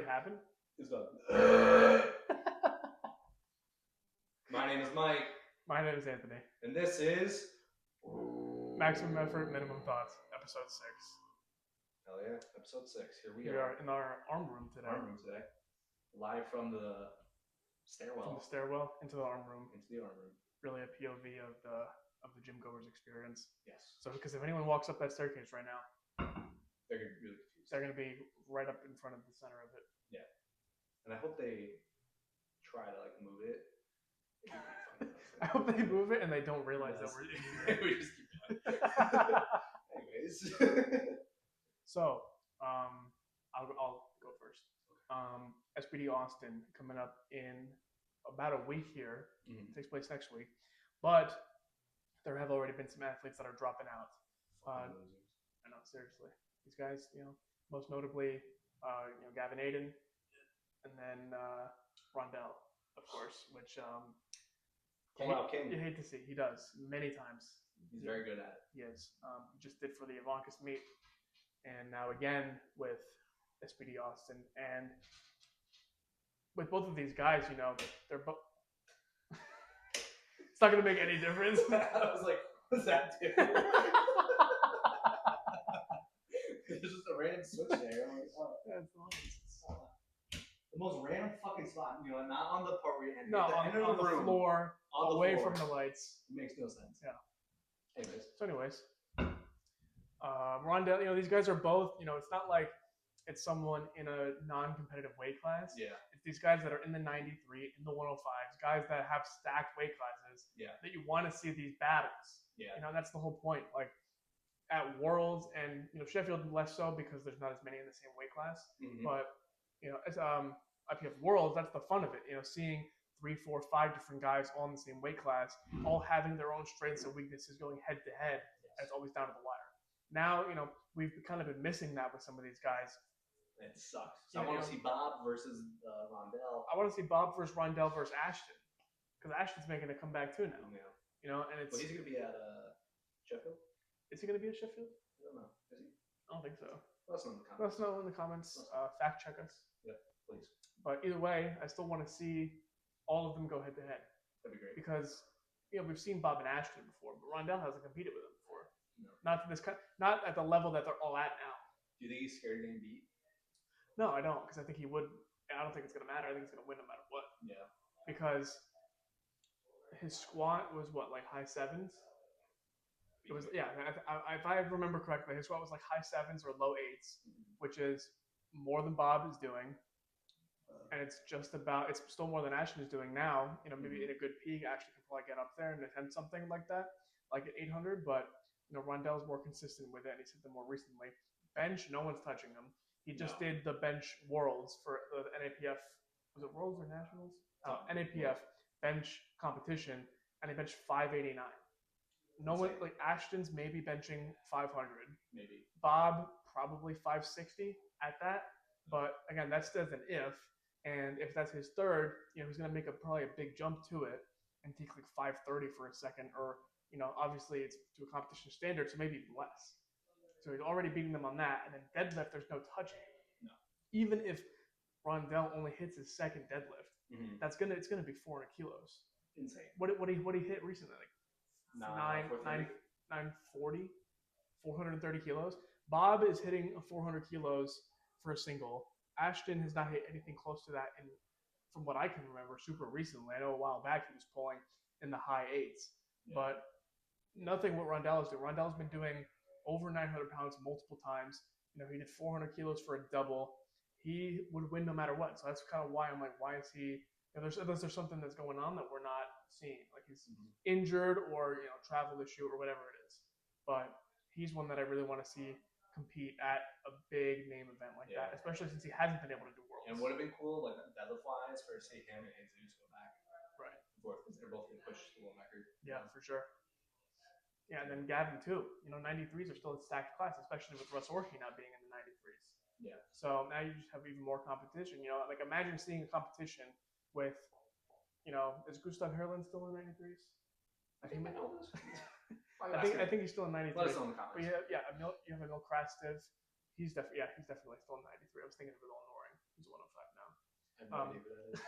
happened? It's done. My name is Mike. My name is Anthony. And this is Maximum Effort, Minimum Thoughts, episode 6. Hell yeah, episode 6. Here We are in our arm room today. Live from the stairwell. From the stairwell into the arm room. Into the arm room. Really a POV of the gym goer's experience. Yes. So because if anyone walks up that staircase right now, they're gonna be really confused. They're gonna be right up in front of the center of it. Yeah. And I hope they try to move it. I hope they move it and they don't realize that we're in here. We just keep going. Anyways. So, I'll go first. SBD Austin coming up in about a week here. Mm-hmm. It takes place next week. But there have already been some athletes that are dropping out. I know, seriously. These guys, most notably, Gavin Aiden, and then Rondell, of course, which King. You hate to see. He does many times. He's very good at it. He is. He just did for the Ivankas meet, and now again with SBD Austin, and with both of these guys, they're both. It's not gonna make any difference. I was like, what's that do? It's just a random switch there. I'm like, oh, that's nice. The most random fucking spot, not on the part where you enter. No, on the floor, away from the lights. It makes no sense. Yeah. Anyways. Rondell, these guys are both, it's not like it's someone in a non-competitive weight class. Yeah. It's these guys that are in the 93, in the 105s, guys that have stacked weight classes. Yeah. That you want to see these battles. Yeah. That's the whole point. Like at Worlds and Sheffield less so because there's not as many in the same weight class. Mm-hmm. But as IPF Worlds, that's the fun of it. Seeing 3, 4, 5 different guys all in the same weight class, all having their own strengths and weaknesses going head to head. And it's always down to the wire. Now, we've kind of been missing that with some of these guys. It sucks. So I want to see Bob versus Rondell. I want to see Bob versus Rondell versus Ashton, because Ashton's making a comeback too now. Yeah. And it's. Well, he's gonna be at Sheffield. Is he gonna be at Sheffield? I don't know. Is he? I don't think so. Let us know in the comments. Let us know in the comments. Fact check us. Yeah, please. But either way, I still want to see all of them go head to head. That'd be great. Because we've seen Bob and Ashton before, but Rondell hasn't competed with them before. No. Not at the level that they're all at now. Do you think he's scared of getting beat? No, I don't, because I think he would. I don't think it's gonna matter. I think he's gonna win no matter what. Yeah. Because his squat was what, high 7s? It was, yeah. If I remember correctly, his squat was high 7s or low 8s, which is more than Bob is doing, and it's still more than Ashton is doing now. Maybe in a good peak, Ashton could probably get up there and attempt something like that, like an 800. But Rondell's more consistent with it, and he's hit them more recently. Bench, no one's touching him. He just did the bench Worlds for the NAPF. Was it Worlds or Nationals? NAPF bench competition, and he benched 589. No one, Ashton's maybe benching 500. Maybe. Bob probably 560 at that. But again, that's still an if. And if that's his third, he's going to make probably a big jump to it and take 530 for a second. Or, obviously it's to a competition standard, so maybe even less. So he's already beating them on that. And then deadlift, there's no touching. No. Even if Rondell only hits his second deadlift, it's gonna be 400 kilos. Insane. What he hit recently? 940, 430 kilos. Bob is hitting 400 kilos for a single. Ashton has not hit anything close to that from what I can remember, super recently. I know a while back he was pulling in the high 8s, but nothing what Rondell is doing. Rondell's been doing over 900 pounds multiple times. He did 400 kilos for a double. He would win no matter what. So that's kind of why I'm like, why is he? Unless there's something that's going on that we're not seeing, like he's injured or travel issue or whatever it is. But he's one that I really want to see compete at a big name event like that, especially since he hasn't been able to do Worlds. And would have been cool, deadlift wise, for say him and Jesus go back. Right. Because they're both going to push the world record. Yeah, for sure. Yeah, and then Gavin too. 93s are still a stacked class, especially with Russ Orkey now being in the 93s. Yeah. So now you just have even more competition. Imagine seeing a competition with, is Gustav Herlin still in 93s? I think he's still in 93. Let us know in the comments. But you have Emil Krastev. He's definitely still in 93. I was thinking of Emil Noring, who's 105. I have no idea who that is.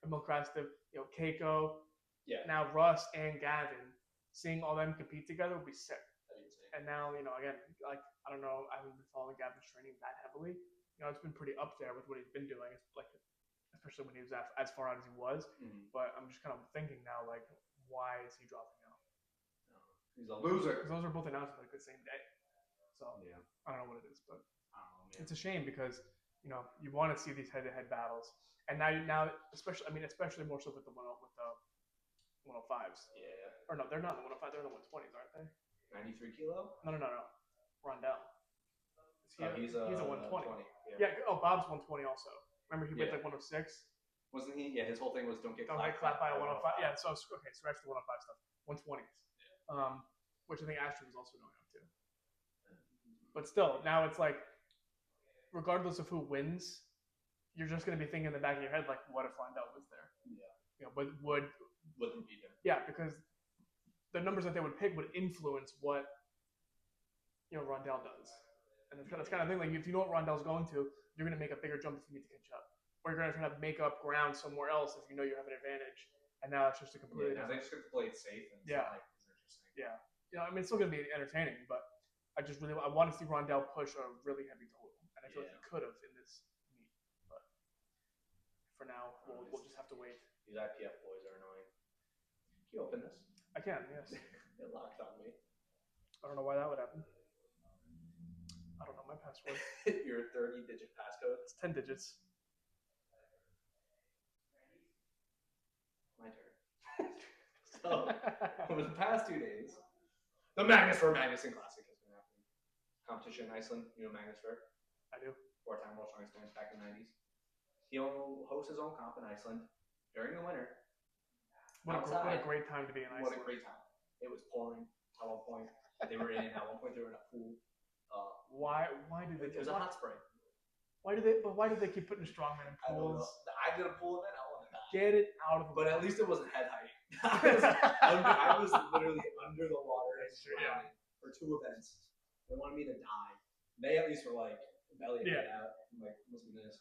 Emil Krastiv, Keiko. Yeah. Now Russ and Gavin, seeing all them compete together would be sick. That'd be insane. And now, again, like I don't know, I haven't been following Gavin's training that heavily. It's been pretty up there with what he's been doing. It's like, especially when he was as far out as he was. Mm-hmm. But I'm just kind of thinking now, like, why is he dropping out? No. He's a loser. Because those are both announced like the same day. So yeah. I don't know what it is, but I don't know, man. it's a shame because you want to see these head-to-head battles, and now especially more so with the 105s. Yeah. Or no, they're not in the 105. They're in the 120s, aren't they? 93 kilo? No. Rondell. He's a 120. 20. Yeah. Oh, Bob's 120 also. Remember he weighed like 106. Wasn't he? Yeah. His whole thing was don't get clapped by a 105. Yeah. So scratch the 105 stuff. 120s. Yeah. Which I think Ashton was also going up to. But still, now it's like, regardless of who wins, you're just going to be thinking in the back of your head, like, what if Rondell was there? Yeah. Would they beat him? Yeah, because the numbers that they would pick would influence what Rondell does, and it's kind of thing. Like, if you know what Rondell's going to, you're going to make a bigger jump if you need to catch up, or you're going to try to make up ground somewhere else if you know you have an advantage. And now it's just a completely different. Now they just get to play it safe. And it's not like it's interesting. Yeah. It's still going to be entertaining, but I want to see Rondell push a really heavy total, and I feel like he could have in this meet. But for now, we'll just have to wait. These IPF boys are annoying. Can you open this? I can, yes. It locked on me. I don't know why that would happen. I don't know my password. Your 30-digit passcode? It's 10 digits. My turn. So, over the past 2 days, the Magnusfjord Magnuson Classic has been happening. Competition in Iceland. You know Magnusfjord? I do. 4-time world strongest man back in the 90s. He'll host his own comp in Iceland during the winter. What a great time to be in Iceland. What a great time. It was pouring at one point. At one point they were in a pool. Why do they? It was a hot spring. Why do they keep putting strongmen in pools? I did a pool event. I want to die. Get it out of the water. But at least it wasn't head height. I was literally under the water for 2 events. They wanted me to die. They at least were like belly out. I'm like, must be nice.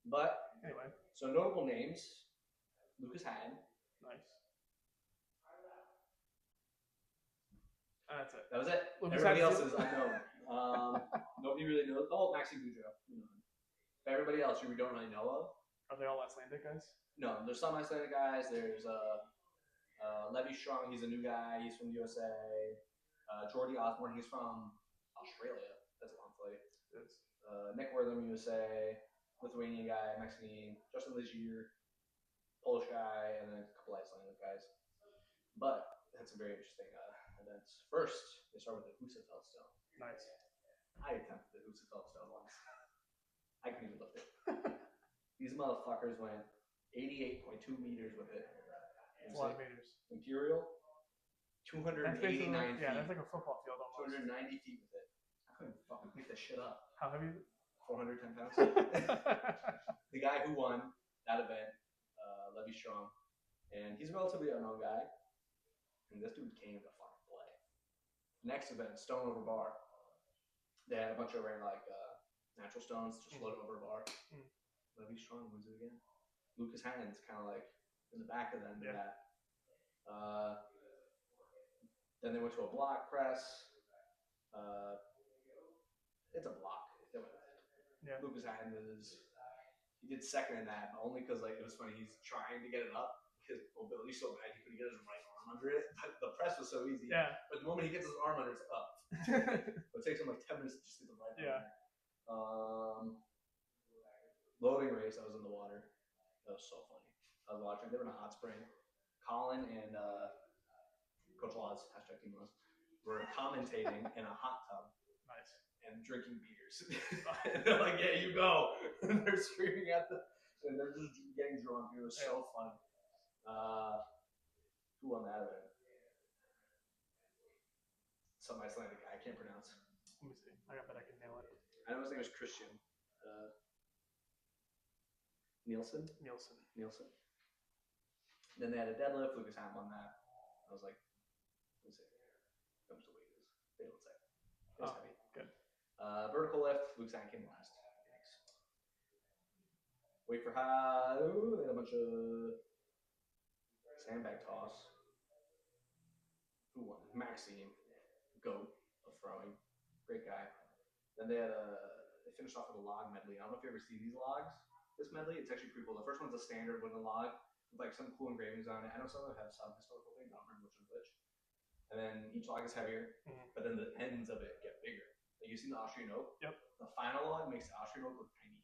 But anyway, so notable names: Lucas Hatton. Nice. That's it. That was it. Lucas Everybody else is unknown. Nobody really knows. Oh, Maxi Boudreaux. But everybody else we don't really know of. Are they all Icelandic guys? No, there's some Icelandic guys. There's Levi Strong. He's a new guy. He's from the USA. Jordy Osborne. He's from Australia. That's a long flight. Nick Wortham, USA. Lithuanian guy. Mexican. Justin Ligier. Polish guy. And then a couple Icelandic guys. But that's some very interesting events. First, they start with the Husafell stone. Nice. I attempted the Husafell stone once. I couldn't even lift it. These motherfuckers went 88.2 meters with it. That's a lot of meters. Imperial, 289 feet. Yeah, that's like a football field almost. 290 feet with it. I couldn't fucking pick this shit up. How heavy is it? 410 pounds. The guy who won that event, Levi Strong, and he's a relatively unknown guy. And this dude came to fucking play. Next event, stone over bar. They had a bunch of rare natural stones just loaded over a bar. Levi Strong wins it again. Lucas Hatton's kind of like in the back of them. Yeah. Then they went to a block press. It's a block. Yeah. Lucas Hatton he did second in that, but only because it was funny. He's trying to get it up. His mobility's so bad he couldn't get his right arm under it. But the press was so easy. Yeah. But the moment he gets his arm under, it's up. It takes him like 10 minutes to just get the right arm. Loading race, I was in the water. That was so funny. I was watching. They were in a hot spring. Colin and Coach Laws, #Team Laws, were commentating in a hot tub. Nice. And drinking beers. And they're like, yeah, you go. And they're screaming at and they're just getting drunk. It was so funny. Who won that event? Some Icelandic guy I can't pronounce. Let me see. I bet I can nail it. I know his name is Christian. Nielsen. Then they had a deadlift. Lucas Hatton won that. I was like, let's see. How much the weight is? They don't say. It was heavy. Good. Vertical lift. Lucas Hatton came last. Thanks. Wait for high. Ooh, and a bunch of sandbag toss. Who won? Maxime, goat of throwing, great guy. Then they finished off with a log medley. I don't know if you ever see these logs. This medley, it's actually pretty cool. The first one's a standard wooden log with like some cool engravings on it. I know some of them have some historical things. I don't remember which one's which. And then each log is heavier, but then the ends of it get bigger. Like you see the Austrian oak. Yep. The final log makes the Austrian oak look tiny.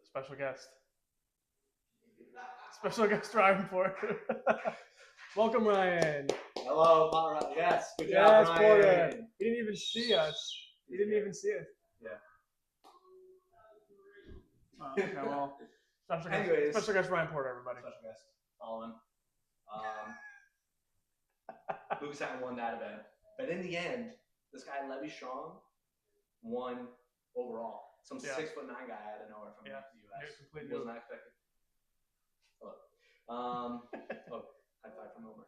Special guest. Special guest Ryan Porter. Welcome, Ryan. Hello, Ryan. Yes, good Yes, job, Ryan. Porter. He didn't even see us. He didn't even see us. Yeah. Okay, well, Anyways, special guest Ryan Porter, everybody. Special guest. Follow him. Lucas Hatton won that event. But in the end, this guy, Levy Strong, won overall. Some 6'9" guy out of nowhere from the US. Was not expected. Hello. High five from Homer.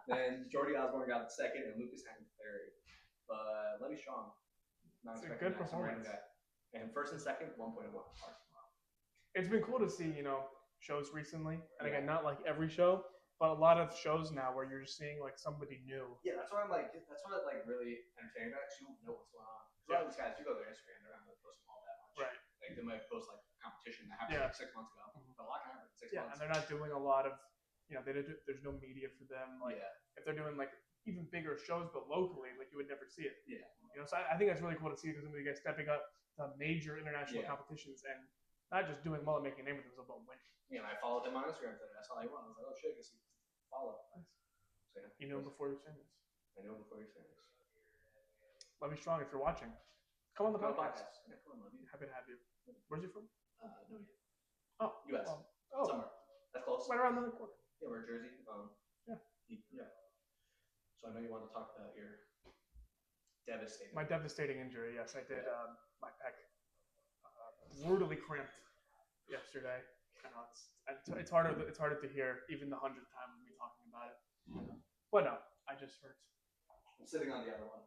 Then Jordy Osborne got second and Lucas Hatton third. But Levy Strong, not it's a expected. good performance. And first and second, 1.1. It's been cool to see, shows recently. And again, not like every show, but a lot of shows now where you're just seeing like somebody new. Yeah, that's what really entertaining about it, because you don't know what's going on. A lot of these guys, you go to their Instagram, they're not really posting all that much. Right. Like they might post like a competition that happened like 6 months ago. But a lot can happen in 6 months. And they're not doing a lot of, there's no media for them. Like if they're doing like even bigger shows, but locally, like you would never see it. Yeah. So I think that's really cool to see because some of you guys stepping up to major international competitions and not just doing well and making a name for themselves, but winning. Yeah, and I followed him on Instagram today. I saw he won. I was like, oh shit, I guess he follow. Nice. So, yeah, you knew him before he was famous. I knew him before he was famous. Levy Strong, if you're watching, come on the podcast. Yeah, come on, Levy. Happy to have you. Where's he from? New York. Oh, U.S. Well, somewhere. That's close. Right around the corner. Yeah, we're in Jersey. Yeah. So I know you want to talk about your devastating. My devastating injury. Yes, I did. My pec brutally cramped yesterday. I know it's harder. It's harder to hear even the 100th time of me talking about it. But no, I just hurt. I'm sitting on the other one.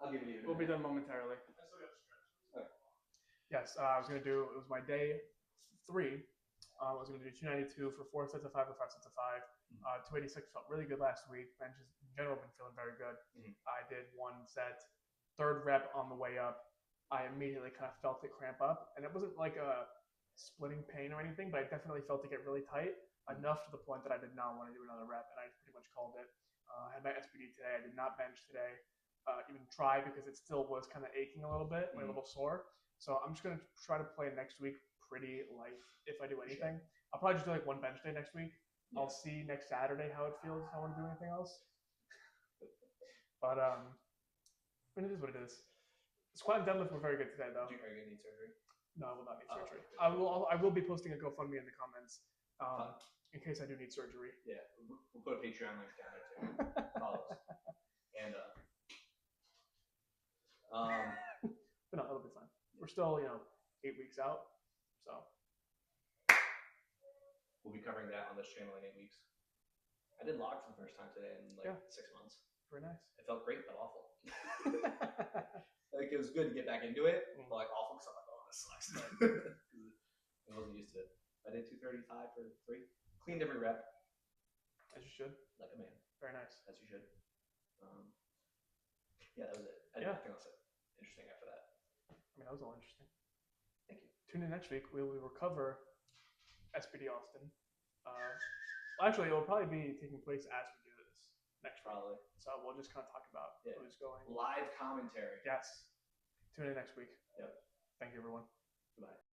I'll give you. We'll be done momentarily. Okay. Yes, I was gonna do. It was my day 3. I was gonna do 292 for 4 sets of 5 or 5 sets of 5. 286 felt really good last week. Benches in general been feeling very good. I did 1 set, 3rd rep on the way up. I immediately kind of felt it cramp up, and it wasn't like a splitting pain or anything, but I definitely felt it get really tight, enough to the point that I did not want to do another rep, and I pretty much called it. I had my SBD today. I did not bench today, even try because it still was kind of aching a little bit, a little sore. So I'm just going to try to play next week pretty light if I do anything. I'll probably just do like 1 bench day next week. Yeah. I'll see next Saturday how it feels, if I want to do anything else. But it is what it is. Squat and deadlift were very good today, though. Are you going to need surgery? No, I will not need surgery. I will be posting a GoFundMe in the comments in case I do need surgery. Yeah, we'll put a Patreon link down there too. Follow us. And but no, it'll be fine. We're still 8 weeks out, so we'll be covering that on this channel in 8 weeks. I did log for the first time today in 6 months. Very nice. It felt great, but awful. Like it was good to get back into it, but like awful because I'm like, oh, this sucks. I wasn't used to it. I did 235 for 3. Cleaned every rep. As you should. Like a man. Very nice. As you should. Yeah, that was it. I didn't think else interesting after that. That was all interesting. Thank you. Tune in next week. We will recover SBD Austin. Actually, it will probably be taking place as we do this next week. Probably. So we'll just kind of talk about who's going. Live commentary. Yes. Tune in next week. Yep. Thank you, everyone. Goodbye.